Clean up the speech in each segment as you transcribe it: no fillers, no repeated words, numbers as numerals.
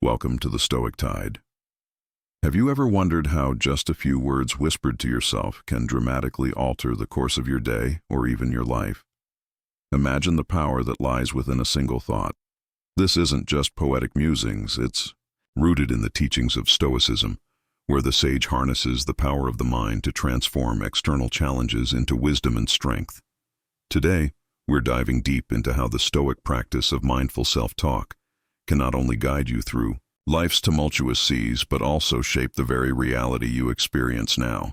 Welcome to the Stoic Tide. Have you ever wondered how just a few words whispered to yourself can dramatically alter the course of your day or even your life? Imagine the power that lies within a single thought. This isn't just poetic musings, it's rooted in the teachings of Stoicism, where the sage harnesses the power of the mind to transform external challenges into wisdom and strength. Today, we're diving deep into how the Stoic practice of mindful self-talk can not only guide you through life's tumultuous seas, but also shape the very reality you experience now.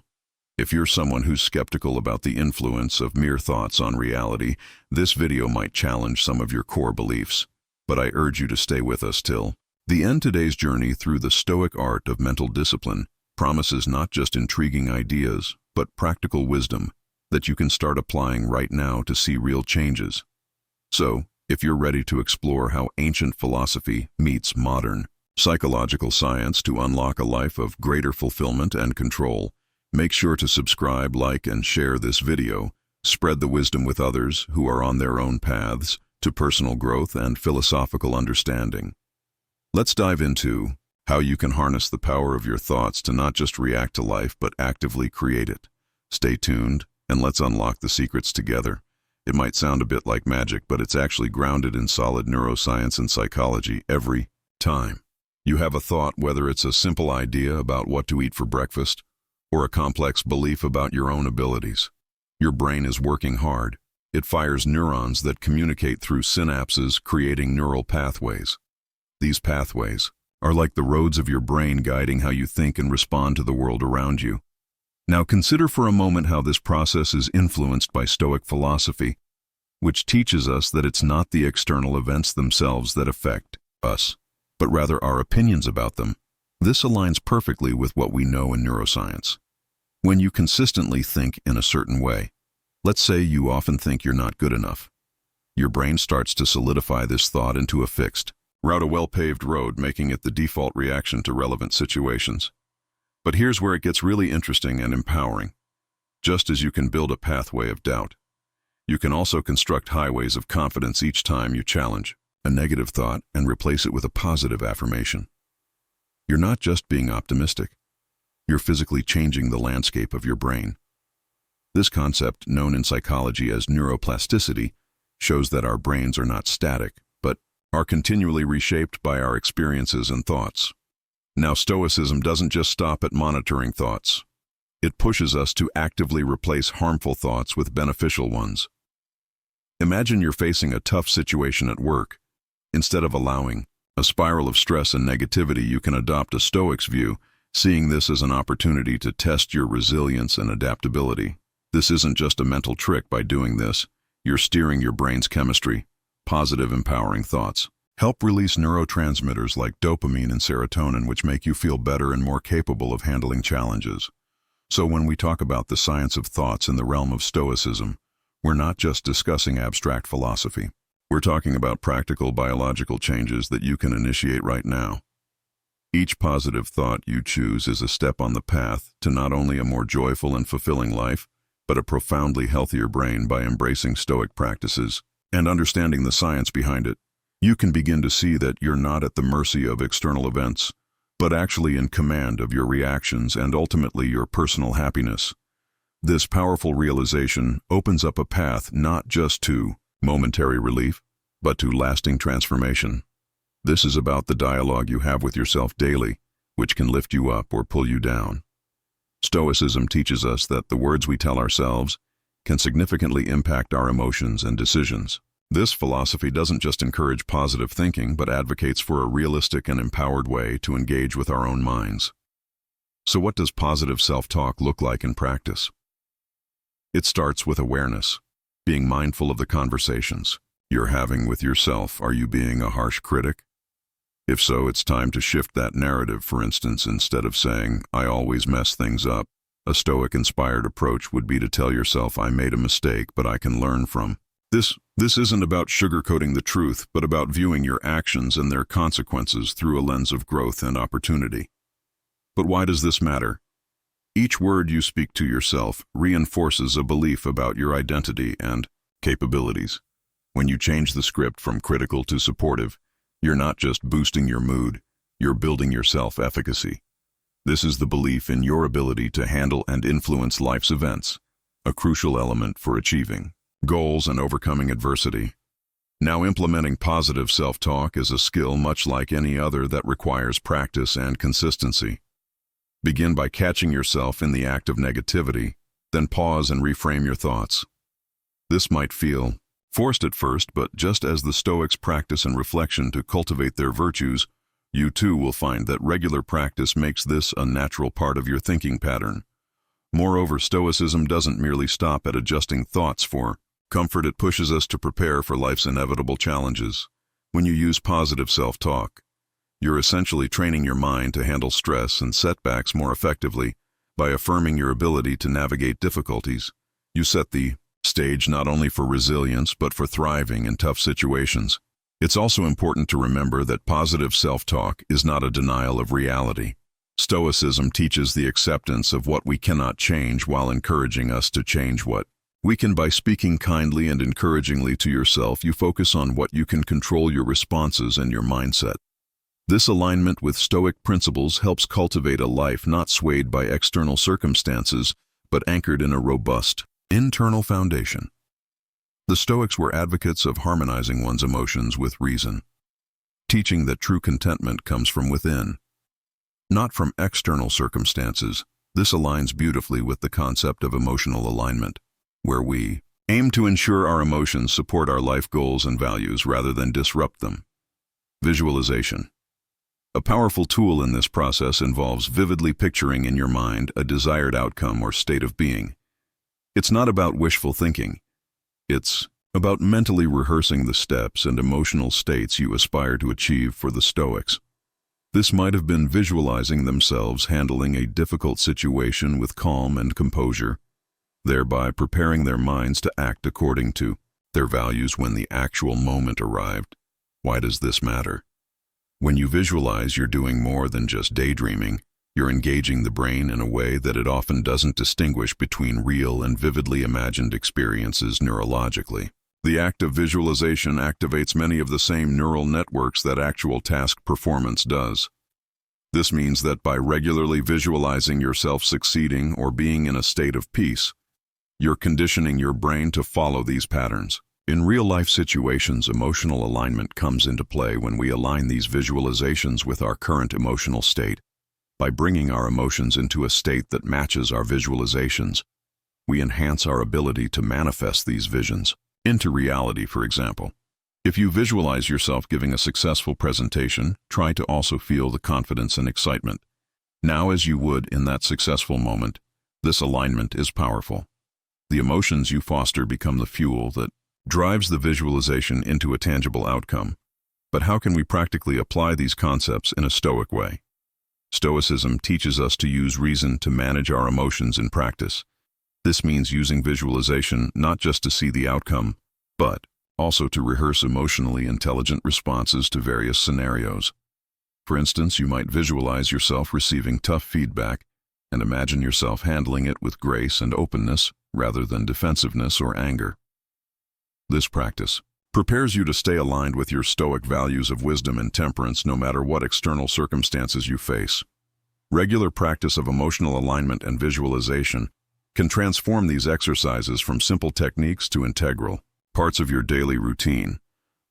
If you're someone who's skeptical about the influence of mere thoughts on reality, this video might challenge some of your core beliefs. But I urge you to stay with us till the end. Today's journey through the Stoic art of mental discipline promises not just intriguing ideas, but practical wisdom that you can start applying right now to see real changes. So, if you're ready to explore how ancient philosophy meets modern psychological science to unlock a life of greater fulfillment and control, make sure to subscribe, like, and share this video. Spread the wisdom with others who are on their own paths to personal growth and philosophical understanding. Let's dive into how you can harness the power of your thoughts to not just react to life, but actively create it. Stay tuned, and let's unlock the secrets together. It might sound a bit like magic, but it's actually grounded in solid neuroscience and psychology. Every time you have a thought, whether it's a simple idea about what to eat for breakfast or a complex belief about your own abilities, your brain is working hard. It fires neurons that communicate through synapses, creating neural pathways. These pathways are like the roads of your brain, guiding how you think and respond to the world around you. Now consider for a moment how this process is influenced by Stoic philosophy, which teaches us that it's not the external events themselves that affect us, but rather our opinions about them. This aligns perfectly with what we know in neuroscience. When you consistently think in a certain way, let's say you often think you're not good enough, your brain starts to solidify this thought into a fixed route, a well-paved road, making it the default reaction to relevant situations. But here's where it gets really interesting and empowering. Just as you can build a pathway of doubt, you can also construct highways of confidence each time you challenge a negative thought and replace it with a positive affirmation. You're not just being optimistic, you're physically changing the landscape of your brain. This concept, known in psychology as neuroplasticity, shows that our brains are not static, but are continually reshaped by our experiences and thoughts. Now, Stoicism doesn't just stop at monitoring thoughts. It pushes us to actively replace harmful thoughts with beneficial ones. Imagine you're facing a tough situation at work. Instead of allowing a spiral of stress and negativity, you can adopt a Stoic's view, seeing this as an opportunity to test your resilience and adaptability. This isn't just a mental trick. By doing this, you're steering your brain's chemistry. Positive, empowering thoughts help release neurotransmitters like dopamine and serotonin, which make you feel better and more capable of handling challenges. So when we talk about the science of thoughts in the realm of Stoicism, we're not just discussing abstract philosophy. We're talking about practical biological changes that you can initiate right now. Each positive thought you choose is a step on the path to not only a more joyful and fulfilling life, but a profoundly healthier brain. By embracing Stoic practices and understanding the science behind it, you can begin to see that you're not at the mercy of external events, but actually in command of your reactions and ultimately your personal happiness. This powerful realization opens up a path not just to momentary relief, but to lasting transformation. This is about the dialogue you have with yourself daily, which can lift you up or pull you down. Stoicism teaches us that the words we tell ourselves can significantly impact our emotions and decisions. This philosophy doesn't just encourage positive thinking, but advocates for a realistic and empowered way to engage with our own minds. So what does positive self-talk look like in practice? It starts with awareness, being mindful of the conversations you're having with yourself. Are you being a harsh critic? If so, it's time to shift that narrative. For instance, instead of saying, "I always mess things up," a Stoic-inspired approach would be to tell yourself, "I made a mistake, but I can learn from This isn't about sugarcoating the truth, but about viewing your actions and their consequences through a lens of growth and opportunity." But why does this matter? Each word you speak to yourself reinforces a belief about your identity and capabilities. When you change the script from critical to supportive, you're not just boosting your mood, You're building your self-efficacy. This is the belief in your ability to handle and influence life's events, a crucial element for achieving goals and overcoming adversity. Now, implementing positive self-talk is a skill much like any other that requires practice and consistency. Begin by catching yourself in the act of negativity, then pause and reframe your thoughts. This might feel forced at first, but just as the Stoics practice and reflection to cultivate their virtues, you too will find that regular practice makes this a natural part of your thinking pattern. Moreover, Stoicism doesn't merely stop at adjusting thoughts for comfort. It pushes us to prepare for life's inevitable challenges. When you use positive self-talk, you're essentially training your mind to handle stress and setbacks more effectively. By affirming your ability to navigate difficulties, you set the stage not only for resilience but for thriving in tough situations. It's also important to remember that positive self-talk is not a denial of reality. Stoicism teaches the acceptance of what we cannot change while encouraging us to change what we can. By speaking kindly and encouragingly to yourself, you focus on what you can control, your responses and your mindset. This alignment with Stoic principles helps cultivate a life not swayed by external circumstances, but anchored in a robust internal foundation. The Stoics were advocates of harmonizing one's emotions with reason, teaching that true contentment comes from within, not from external circumstances. This aligns beautifully with the concept of emotional alignment, where we aim to ensure our emotions support our life goals and values rather than disrupt them. Visualization. A powerful tool in this process involves vividly picturing in your mind a desired outcome or state of being. It's not about wishful thinking. It's about mentally rehearsing the steps and emotional states you aspire to achieve. For the Stoics, this might have been visualizing themselves handling a difficult situation with calm and composure, thereby preparing their minds to act according to their values when the actual moment arrived. Why does this matter? When you visualize, you're doing more than just daydreaming. You're engaging the brain in a way that it often doesn't distinguish between real and vividly imagined experiences neurologically. The act of visualization activates many of the same neural networks that actual task performance does. This means that by regularly visualizing yourself succeeding or being in a state of peace, you're conditioning your brain to follow these patterns. In real-life situations, emotional alignment comes into play when we align these visualizations with our current emotional state. By bringing our emotions into a state that matches our visualizations, we enhance our ability to manifest these visions into reality. For example, if you visualize yourself giving a successful presentation, try to also feel the confidence and excitement. Now, as you would in that successful moment, this alignment is powerful. The emotions you foster become the fuel that drives the visualization into a tangible outcome. But how can we practically apply these concepts in a Stoic way? Stoicism teaches us to use reason to manage our emotions in practice. This means using visualization not just to see the outcome, but also to rehearse emotionally intelligent responses to various scenarios. For instance, you might visualize yourself receiving tough feedback and imagine yourself handling it with grace and openness rather than defensiveness or anger. This practice prepares you to stay aligned with your Stoic values of wisdom and temperance no matter what external circumstances you face. Regular practice of emotional alignment and visualization can transform these exercises from simple techniques to integral parts of your daily routine,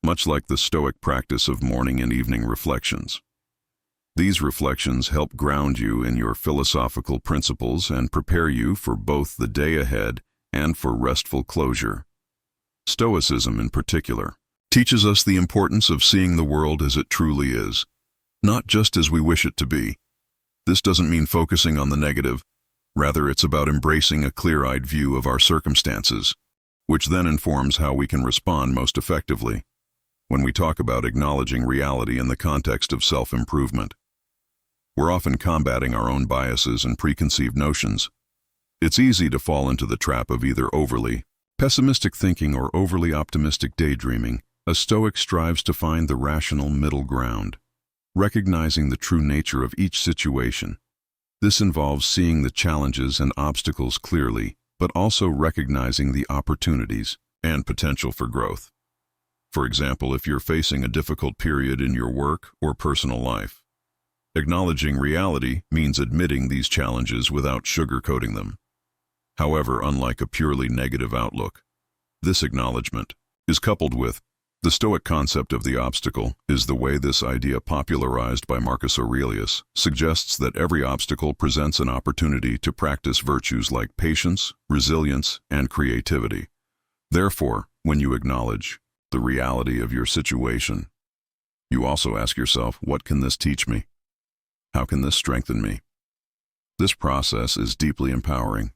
much like the Stoic practice of morning and evening reflections. These reflections help ground you in your philosophical principles and prepare you for both the day ahead and for restful closure. Stoicism, in particular, teaches us the importance of seeing the world as it truly is, not just as we wish it to be. This doesn't mean focusing on the negative. Rather, it's about embracing a clear-eyed view of our circumstances, which then informs how we can respond most effectively. When we talk about acknowledging reality in the context of self-improvement, we're often combating our own biases and preconceived notions. It's easy to fall into the trap of either overly pessimistic thinking or overly optimistic daydreaming. A Stoic strives to find the rational middle ground, recognizing the true nature of each situation. This involves seeing the challenges and obstacles clearly, but also recognizing the opportunities and potential for growth. For example, if you're facing a difficult period in your work or personal life, Acknowledging reality means admitting these challenges without sugarcoating them. However, unlike a purely negative outlook, this acknowledgement is coupled with the Stoic concept of the obstacle. Is the way this idea, popularized by Marcus Aurelius, suggests that every obstacle presents an opportunity to practice virtues like patience, resilience, and creativity. Therefore, when you acknowledge the reality of your situation, you also ask yourself, what can this teach me? How can this strengthen me? This process is deeply empowering.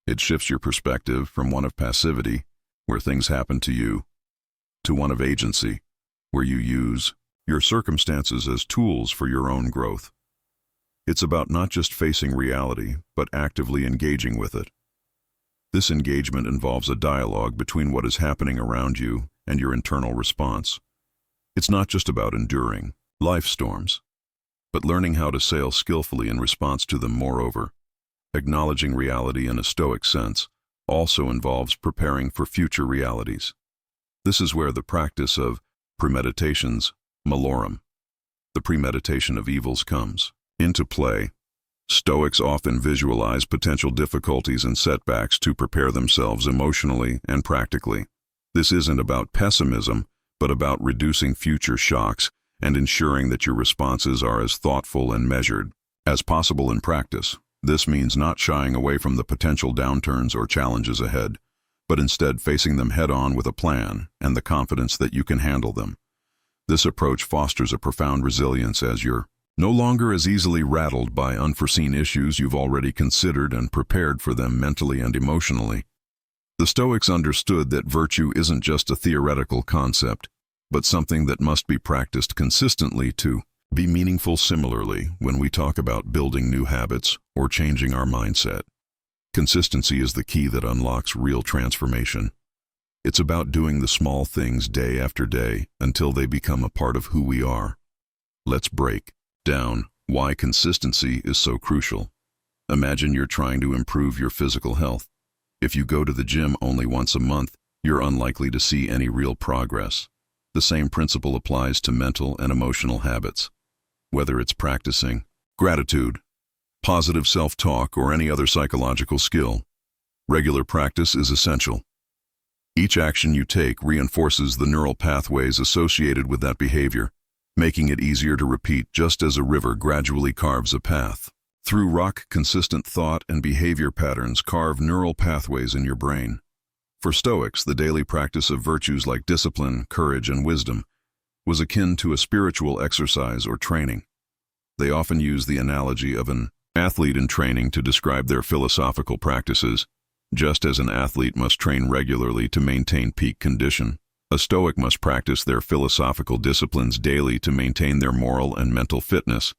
It shifts your perspective from one of passivity, where things happen to you, to one of agency, where you use your circumstances as tools for your own growth. It's about not just facing reality, but actively engaging with it. This engagement involves a dialogue between what is happening around you and your internal response. It's not just about enduring life storms, but learning how to sail skillfully in response to them. Moreover, acknowledging reality in a Stoic sense also involves preparing for future realities. This is where the practice of premeditations malorum, the premeditation of evils, comes into play. Stoics often visualize potential difficulties and setbacks to prepare themselves emotionally and practically. This isn't about pessimism, but about reducing future shocks and ensuring that your responses are as thoughtful and measured as possible in practice. This means not shying away from the potential downturns or challenges ahead, but instead facing them head-on with a plan and the confidence that you can handle them. This approach fosters a profound resilience, as you're no longer as easily rattled by unforeseen issues. You've already considered and prepared for them mentally and emotionally. The Stoics understood that virtue isn't just a theoretical concept, but something that must be practiced consistently to be meaningful. Similarly, when we talk about building new habits or changing our mindset, consistency is the key that unlocks real transformation. It's about doing the small things day after day until they become a part of who we are. Let's break down why consistency is so crucial. Imagine you're trying to improve your physical health. If you go to the gym only once a month, you're unlikely to see any real progress. The same principle applies to mental and emotional habits. Whether it's practicing gratitude, positive self-talk, or any other psychological skill, regular practice is essential. Each action you take reinforces the neural pathways associated with that behavior, making it easier to repeat, just as a river gradually carves a path through rock. Consistent thought and behavior patterns carve neural pathways in your brain. For Stoics, the daily practice of virtues like discipline, courage, and wisdom was akin to a spiritual exercise or training. They often use the analogy of an athlete in training to describe their philosophical practices. Just as an athlete must train regularly to maintain peak condition, a Stoic must practice their philosophical disciplines daily to maintain their moral and mental fitness.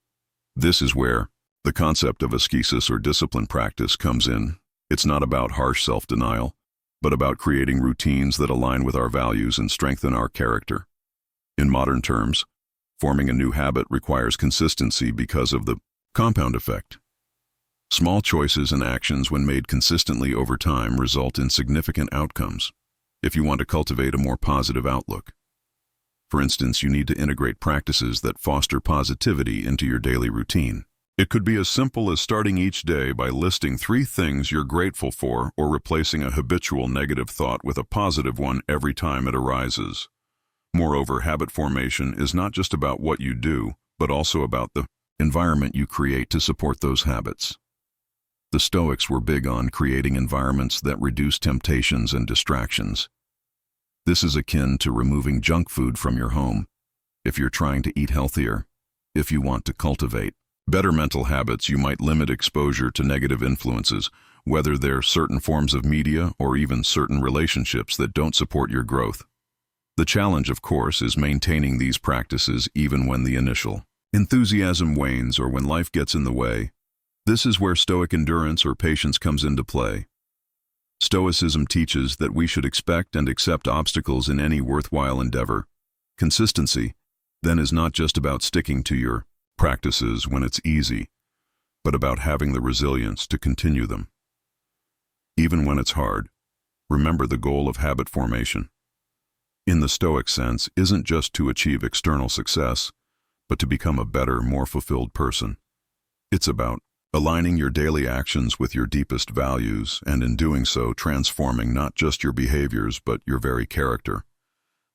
This is where the concept of ascesis or discipline practice comes in. It's not about harsh self-denial, but about creating routines that align with our values and strengthen our character. In modern terms, forming a new habit requires consistency because of the compound effect. Small choices and actions, when made consistently over time, result in significant outcomes. If you want to cultivate a more positive outlook, for instance, you need to integrate practices that foster positivity into your daily routine. It could be as simple as starting each day by listing 3 things you're grateful for, or replacing a habitual negative thought with a positive one every time it arises. Moreover, habit formation is not just about what you do, but also about the environment you create to support those habits. The Stoics were big on creating environments that reduce temptations and distractions. This is akin to removing junk food from your home if you're trying to eat healthier. If you want to cultivate better mental habits, you might limit exposure to negative influences, whether they're certain forms of media or even certain relationships that don't support your growth. The challenge, of course, is maintaining these practices even when the initial enthusiasm wanes or when life gets in the way. This is where Stoic endurance or patience comes into play. Stoicism teaches that we should expect and accept obstacles in any worthwhile endeavor. Consistency, then, is not just about sticking to your practices when it's easy, but about having the resilience to continue them. Even when it's hard, remember the goal of habit formation, in the Stoic sense, isn't just to achieve external success, but to become a better, more fulfilled person. It's about aligning your daily actions with your deepest values, and in doing so, transforming not just your behaviors, but your very character.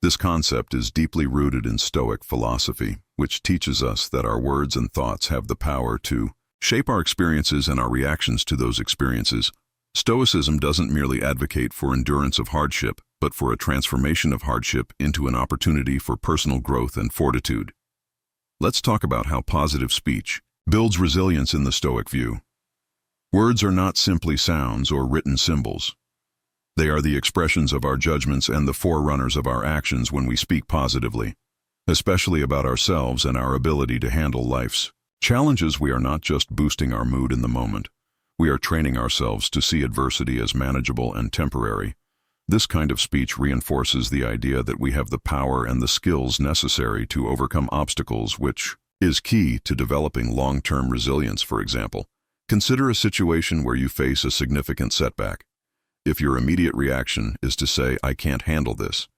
This concept is deeply rooted in Stoic philosophy, which teaches us that our words and thoughts have the power to shape our experiences and our reactions to those experiences. Stoicism doesn't merely advocate for endurance of hardship, but for a transformation of hardship into an opportunity for personal growth and fortitude. Let's talk about how positive speech builds resilience in the Stoic view. Words are not simply sounds or written symbols. They are the expressions of our judgments and the forerunners of our actions when we speak positively, especially about ourselves and our ability to handle life's challenges. We are not just boosting our mood in the moment. We are training ourselves to see adversity as manageable and temporary. This kind of speech reinforces the idea that we have the power and the skills necessary to overcome obstacles, which is key to developing long-term resilience. For example, consider a situation where you face a significant setback. If your immediate reaction is to say, "I can't handle this,"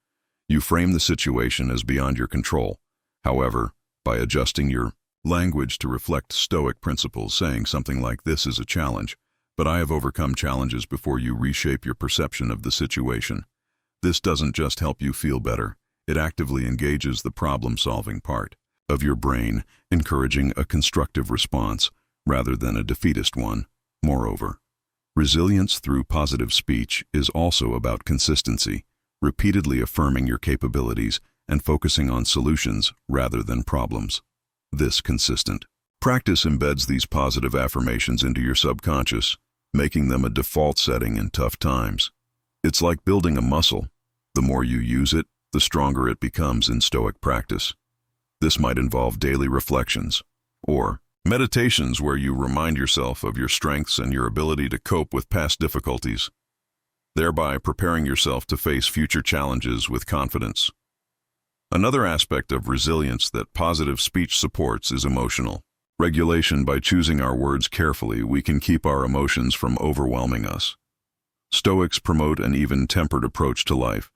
you frame the situation as beyond your control. However, by adjusting your language to reflect Stoic principles, saying something like, "This is a challenge, but I have overcome challenges before," you reshape your perception of the situation. This doesn't just help you feel better, it actively engages the problem-solving part of your brain, encouraging a constructive response rather than a defeatist one. Moreover, resilience through positive speech is also about consistency, repeatedly affirming your capabilities and focusing on solutions rather than problems. This consistent practice embeds these positive affirmations into your subconscious, making them a default setting in tough times. It's like building a muscle. The more you use it, the stronger it becomes in Stoic practice. This might involve daily reflections or meditations where you remind yourself of your strengths and your ability to cope with past difficulties, thereby preparing yourself to face future challenges with confidence. Another aspect of resilience that positive speech supports is emotional regulation. By choosing our words carefully, we can keep our emotions from overwhelming us. Stoics promote an even-tempered approach to life,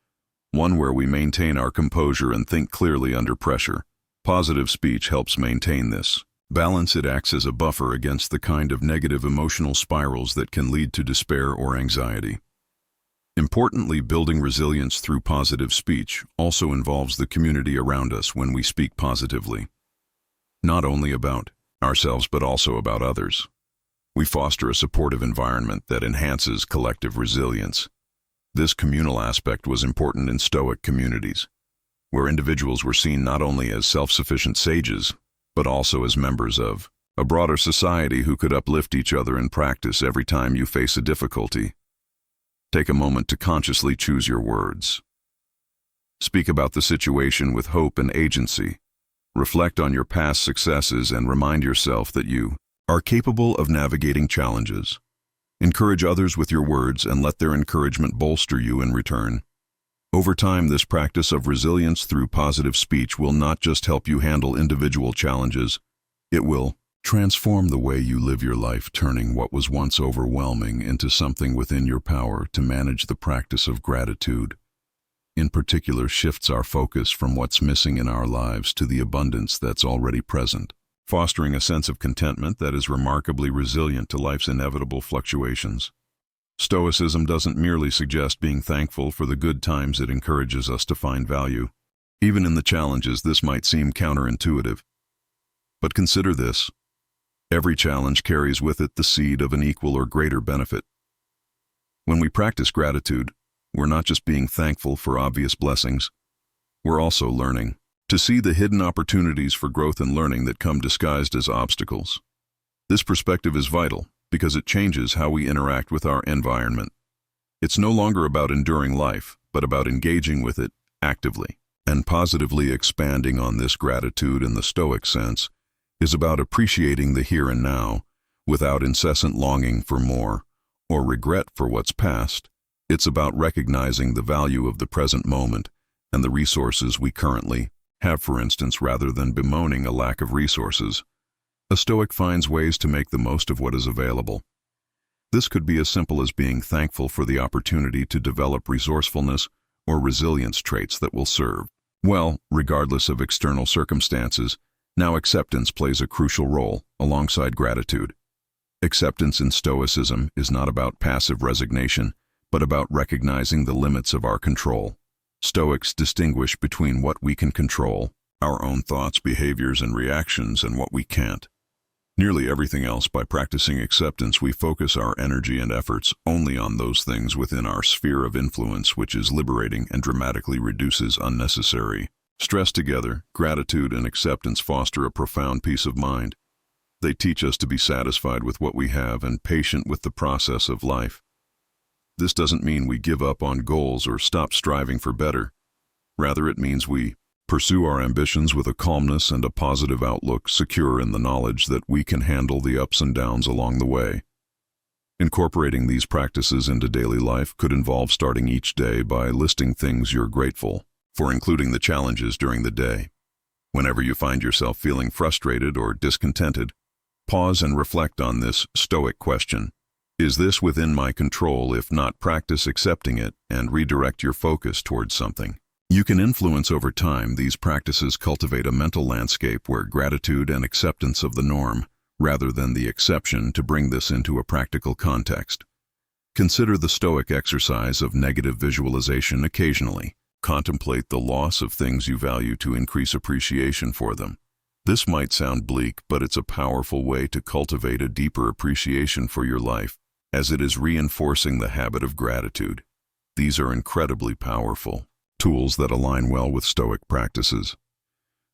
one where we maintain our composure and think clearly under pressure. Positive speech helps maintain this balance. It acts as a buffer against the kind of negative emotional spirals that can lead to despair or anxiety. Importantly, building resilience through positive speech also involves the community around us. When we speak positively, not only about ourselves but also about others, we foster a supportive environment that enhances collective resilience. This communal aspect was important in Stoic communities, where individuals were seen not only as self-sufficient sages, but also as members of a broader society who could uplift each other in practice. Every time you face a difficulty, take a moment to consciously choose your words. Speak about the situation with hope and agency. Reflect on your past successes and remind yourself that you are capable of navigating challenges. Encourage others with your words and let their encouragement bolster you in return. Over time, this practice of resilience through positive speech will not just help you handle individual challenges, it will transform the way you live your life, turning what was once overwhelming into something within your power. To manage, the practice of gratitude, in particular, shifts our focus from what's missing in our lives to the abundance that's already present, fostering a sense of contentment that is remarkably resilient to life's inevitable fluctuations. Stoicism doesn't merely suggest being thankful for the good times, it encourages us to find value even in the challenges. This might seem counterintuitive, but consider this: every challenge carries with it the seed of an equal or greater benefit. When we practice gratitude, we're not just being thankful for obvious blessings, we're also learning to see the hidden opportunities for growth and learning that come disguised as obstacles. This perspective is vital because it changes how we interact with our environment. It's no longer about enduring life, but about engaging with it actively and positively. Expanding on this, gratitude in the Stoic sense is about appreciating the here and now without incessant longing for more or regret for what's past. It's about recognizing the value of the present moment and the resources we currently have, for instance, rather than bemoaning a lack of resources. A Stoic finds ways to make the most of what is available. This could be as simple as being thankful for the opportunity to develop resourcefulness or resilience traits that will serve well, regardless of external circumstances. Now, acceptance plays a crucial role alongside gratitude. Acceptance in Stoicism is not about passive resignation, but about recognizing the limits of our control. Stoics distinguish between what we can control, our own thoughts, behaviors, and reactions, and what we can't. Nearly everything else. By practicing acceptance, we focus our energy and efforts only on those things within our sphere of influence, which is liberating and dramatically reduces unnecessary stress. Together, gratitude and acceptance foster a profound peace of mind. They teach us to be satisfied with what we have and patient with the process of life. This doesn't mean we give up on goals or stop striving for better. Rather, it means we pursue our ambitions with a calmness and a positive outlook, secure in the knowledge that we can handle the ups and downs along the way. Incorporating these practices into daily life could involve starting each day by listing things you're grateful for, including the challenges during the day. Whenever you find yourself feeling frustrated or discontented, pause and reflect on this Stoic question. Is this within my control? If not, practice accepting it and redirect your focus towards something you can influence over time. These practices cultivate a mental landscape where gratitude and acceptance of the norm, rather than the exception. To bring this into a practical context, consider the Stoic exercise of negative visualization. Occasionally, contemplate the loss of things you value to increase appreciation for them. This might sound bleak, but it's a powerful way to cultivate a deeper appreciation for your life, as it is reinforcing the habit of gratitude. These are incredibly powerful tools that align well with Stoic practices.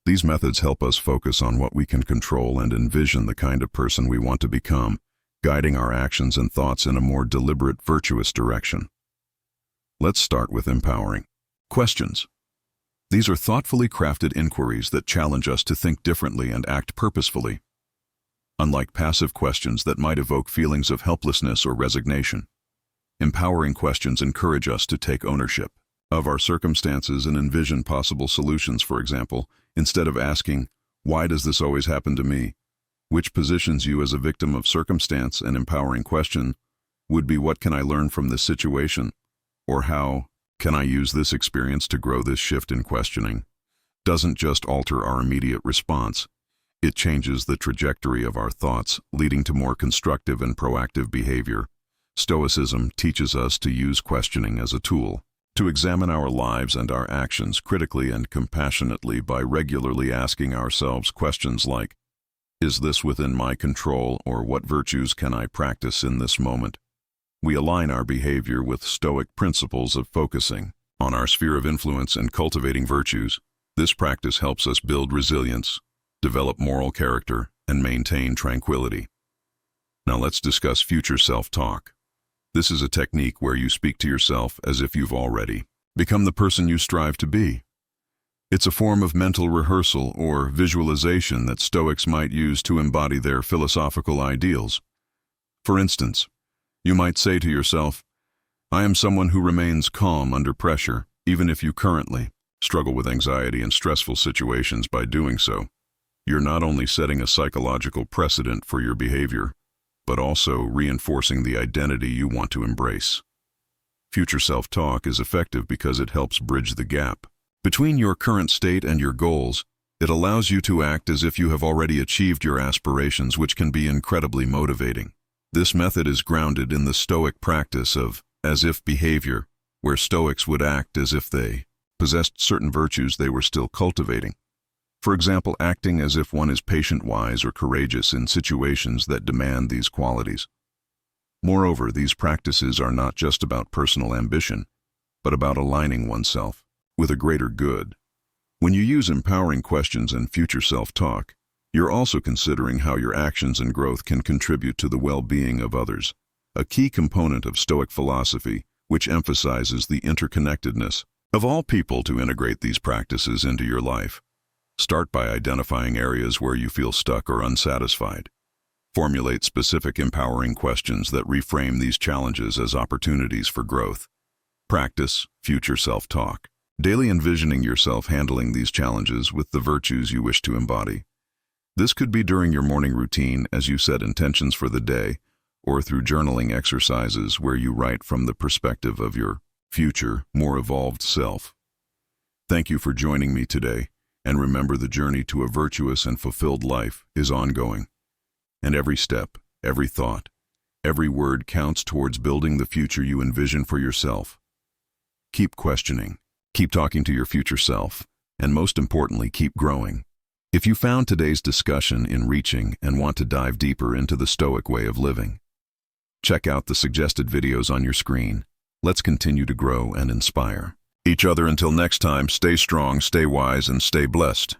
These methods help us focus on what we can control and envision the kind of person we want to become, guiding our actions and thoughts in a more deliberate, virtuous direction. Let's start with empowering questions. These are thoughtfully crafted inquiries that challenge us to think differently and act purposefully. Unlike passive questions that might evoke feelings of helplessness or resignation, empowering questions encourage us to take ownership of our circumstances and envision possible solutions. For example, instead of asking, "Why does this always happen to me?" which positions you as a victim of circumstance, an empowering question would be, "What can I learn from this situation?" or "How can I use this experience to grow?" This shift in questioning doesn't just alter our immediate response, it changes the trajectory of our thoughts, leading to more constructive and proactive behavior. Stoicism teaches us to use questioning as a tool to examine our lives and our actions critically and compassionately. By regularly asking ourselves questions like, "Is this within my control?" or "What virtues can I practice in this moment?" we align our behavior with Stoic principles of focusing on our sphere of influence and cultivating virtues. This practice helps us build resilience, develop moral character, and maintain tranquility. Now let's discuss future self-talk. This is a technique where you speak to yourself as if you've already become the person you strive to be. It's a form of mental rehearsal or visualization that Stoics might use to embody their philosophical ideals. For instance, you might say to yourself, "I am someone who remains calm under pressure, even if you currently struggle with anxiety in stressful situations." By doing so, you're not only setting a psychological precedent for your behavior, but also reinforcing the identity you want to embrace. Future self-talk is effective because it helps bridge the gap between your current state and your goals. It allows you to act as if you have already achieved your aspirations, which can be incredibly motivating. This method is grounded in the Stoic practice of as-if behavior, where Stoics would act as if they possessed certain virtues they were still cultivating. For example, acting as if one is patient, wise, or courageous in situations that demand these qualities. Moreover, these practices are not just about personal ambition, but about aligning oneself with a greater good. When you use empowering questions and future self-talk, you're also considering how your actions and growth can contribute to the well-being of others, a key component of Stoic philosophy, which emphasizes the interconnectedness of all people. To integrate these practices into your life, start by identifying areas where you feel stuck or unsatisfied. Formulate specific empowering questions that reframe these challenges as opportunities for growth. Practice future self-talk, daily envisioning yourself handling these challenges with the virtues you wish to embody. This could be during your morning routine as you set intentions for the day, or through journaling exercises where you write from the perspective of your future, more evolved self. Thank you for joining me today. And remember, the journey to a virtuous and fulfilled life is ongoing. And every step, every thought, every word counts towards building the future you envision for yourself. Keep questioning, keep talking to your future self, and most importantly, keep growing. If you found today's discussion enriching and want to dive deeper into the Stoic way of living, check out the suggested videos on your screen. Let's continue to grow and inspire each other. Until next time, stay strong, stay wise, and stay blessed.